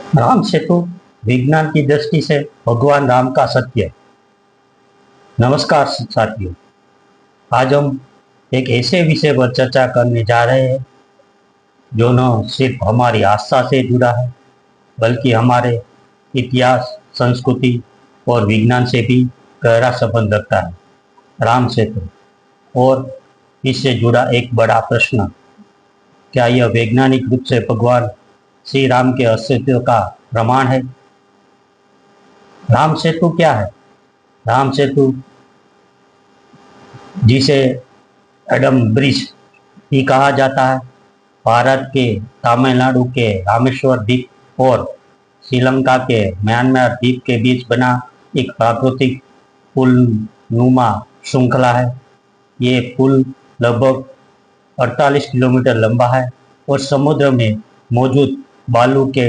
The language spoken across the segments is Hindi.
राम सेतु विज्ञान की दृष्टि से भगवान राम का सत्य। नमस्कार साथियों, आज हम एक ऐसे विषय पर चर्चा करने जा रहे हैं जो न सिर्फ हमारी आस्था से जुड़ा है बल्कि हमारे इतिहास, संस्कृति और विज्ञान से भी गहरा संबंध रखता है। राम सेतु और इससे जुड़ा एक बड़ा प्रश्न, क्या यह वैज्ञानिक रूप से भगवान श्री राम के अस्तित्व का प्रमाण है? राम सेतु क्या है? राम सेतु, जिसे एडम ब्रिज भी कहा जाता है, भारत के तमिलनाडु के रामेश्वर द्वीप और श्रीलंका के म्यांमार द्वीप के बीच बना एक प्राकृतिक पुल नुमा श्रृंखला है। ये पुल लगभग 48 किलोमीटर लंबा है और समुद्र में मौजूद बालू के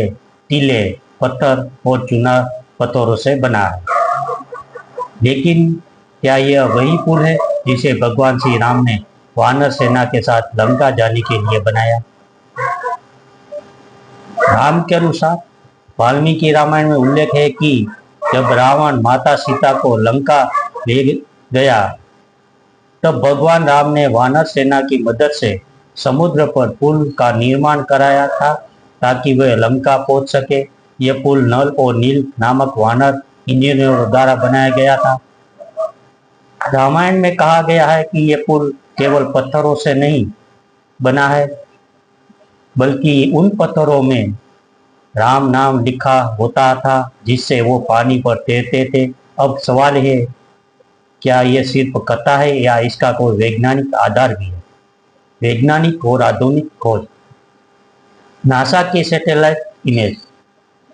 टीले, पत्थर और चूना पत्थरों से बना है। लेकिन क्या यह वही पुल है जिसे भगवान श्री राम ने वानर सेना के साथ लंका जाने के लिए बनाया? राम के अनुसार वाल्मीकि रामायण में उल्लेख है कि जब रावण माता सीता को लंका ले गया तब भगवान राम ने वानर सेना की मदद से समुद्र पर पुल का निर्माण कराया था ताकि वह लंका पहुंच सके। यह पुल नल और नील नामक वानर इंजीनियरों द्वारा बनाया गया था। रामायण में कहा गया है कि यह पुल केवल पत्थरों से नहीं बना है बल्कि उन पत्थरों में राम नाम लिखा होता था जिससे वो पानी पर तैरते थे। अब सवाल है, क्या यह सिर्फ कथा है या इसका कोई वैज्ञानिक आधार भी है? वैज्ञानिक और आधुनिक खोज। नासा के सैटेलाइट इमेज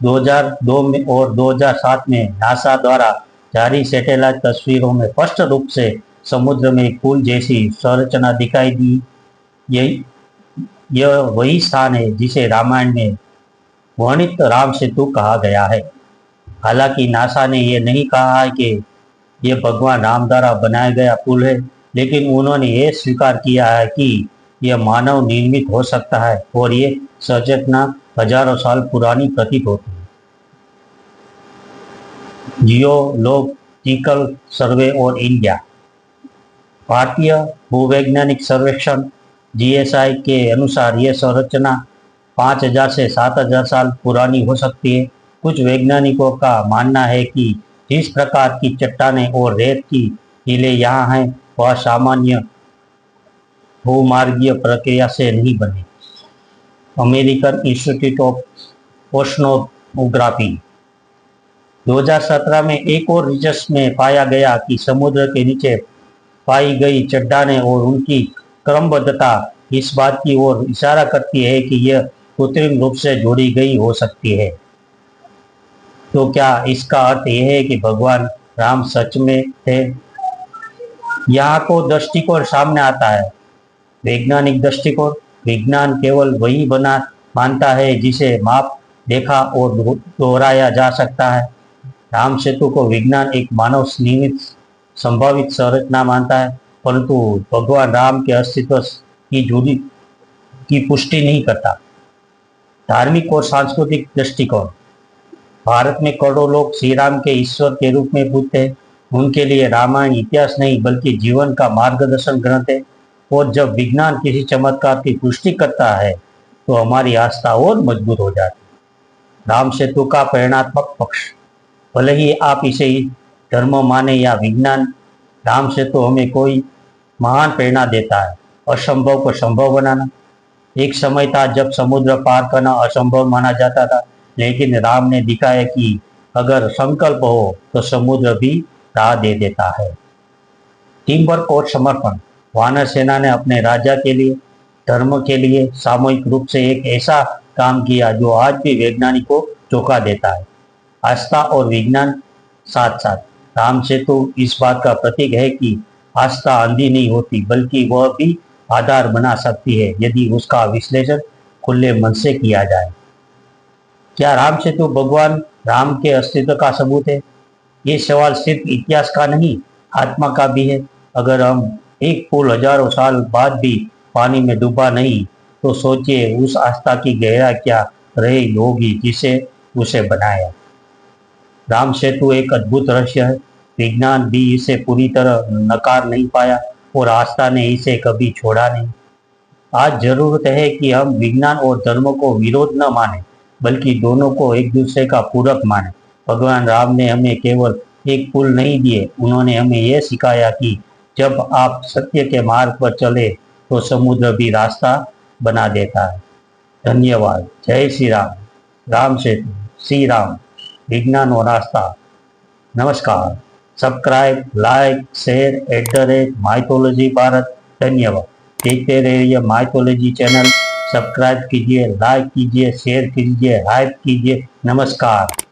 2002 में और 2007 में नासा द्वारा जारी सैटेलाइट तस्वीरों में स्पष्ट रूप से समुद्र में पुल जैसी संरचना दिखाई दी। यह वही स्थान है जिसे रामायण में वर्णित राम सेतु कहा गया है। हालांकि नासा ने यह नहीं कहा है कि यह भगवान राम द्वारा बनाया गया पुल है, लेकिन उन्होंने यह स्वीकार किया है कि यह मानव निर्मित हो सकता है और ये संरचना हजारों साल पुरानी प्रतीत होती है। जियोलॉजिकल सर्वे और इंडिया। भारतीय भूवैज्ञानिक सर्वेक्षण जीएसआई के अनुसार यह संरचना 5000 से 7000 साल पुरानी हो सकती है। कुछ वैज्ञानिकों का मानना है कि जिस प्रकार की चट्टानें और रेत की टीलें यहाँ हैं वह सामान्य भूमार्गीय प्रक्रिया से नहीं बने। अमेरिकन इंस्टीट्यूट ऑफ ओशनोग्राफी 2017 में एक और रिसर्च में पाया गया कि समुद्र के नीचे पाई गई चट्टानें और उनकी क्रमबद्धता इस बात की ओर इशारा करती है कि यह कृत्रिम रूप से जोड़ी गई हो सकती है। तो क्या इसका अर्थ यह है कि भगवान राम सच में थे? यहाँ को दृष्टिकोण सामने आता है। वैज्ञानिक दृष्टिकोण। विज्ञान केवल वही बना मानता है जिसे माप, देखा और दोहराया जा सकता है। राम सेतु को विज्ञान एक मानव निर्मित संभावित संरचना मानता है, परंतु भगवान राम के अस्तित्व की जुड़ी की पुष्टि नहीं करता। धार्मिक और सांस्कृतिक दृष्टिकोण। भारत में करोड़ों लोग श्री राम के ईश्वर के रूप में पूजते हैं। उनके लिए रामायण इतिहास नहीं बल्कि जीवन का मार्गदर्शन ग्रंथ है। और जब विज्ञान किसी चमत्कार की पुष्टि करता है तो हमारी आस्था और मजबूत हो जाती है। राम सेतु का प्रेरणात्मक पक्ष। भले ही आप इसे धर्म माने या विज्ञान, राम सेतु हमें कोई महान प्रेरणा देता है। असंभव को संभव बनाना। एक समय था जब समुद्र पार करना असंभव माना जाता था, लेकिन राम ने दिखाया कि अगर संकल्प हो तो समुद्र भी राह दे देता है। टीम वर्क और समर्पण। वानर सेना ने अपने राजा के लिए, धर्म के लिए सामूहिक रूप से एक ऐसा काम किया जो आज भी वैज्ञानिकों को चौंका देता है। आस्था और विज्ञान साथ साथ। राम सेतु इस बात का प्रतीक है कि आस्था अंधी नहीं होती बल्कि वह भी आधार बना सकती है यदि उसका विश्लेषण खुले मन से किया जाए। क्या राम सेतु भगवान राम के अस्तित्व का सबूत है? ये सवाल सिर्फ इतिहास का नहीं, आत्मा का भी है। अगर हम एक पुल हजारों साल बाद भी पानी में डूबा नहीं तो सोचिए उस आस्था की गहराई क्या रही होगी जिसे उसे बनाया। राम सेतु एक अद्भुत रहस्य है। विज्ञान भी इसे पूरी तरह नकार नहीं पाया और आस्था ने इसे कभी छोड़ा नहीं। आज जरूरत है कि हम विज्ञान और धर्म को विरोध न माने, बल्कि दोनों को एक दूसरे का पूरक माने। भगवान राम ने हमें केवल एक पुल नहीं दिए, उन्होंने हमें यह सिखाया कि जब आप सत्य के मार्ग पर चले तो समुद्र भी रास्ता बना देता है। धन्यवाद। जय श्री राम। राम सेतु, श्री राम, विज्ञान और आस्था। नमस्कार। Subscribe, like, share @mythology Bharat. धन्यवाद। देखते रहिए माइथोलॉजी चैनल। सब्सक्राइब कीजिए, लाइक कीजिए, शेयर कीजिए, हाइप कीजिए। नमस्कार।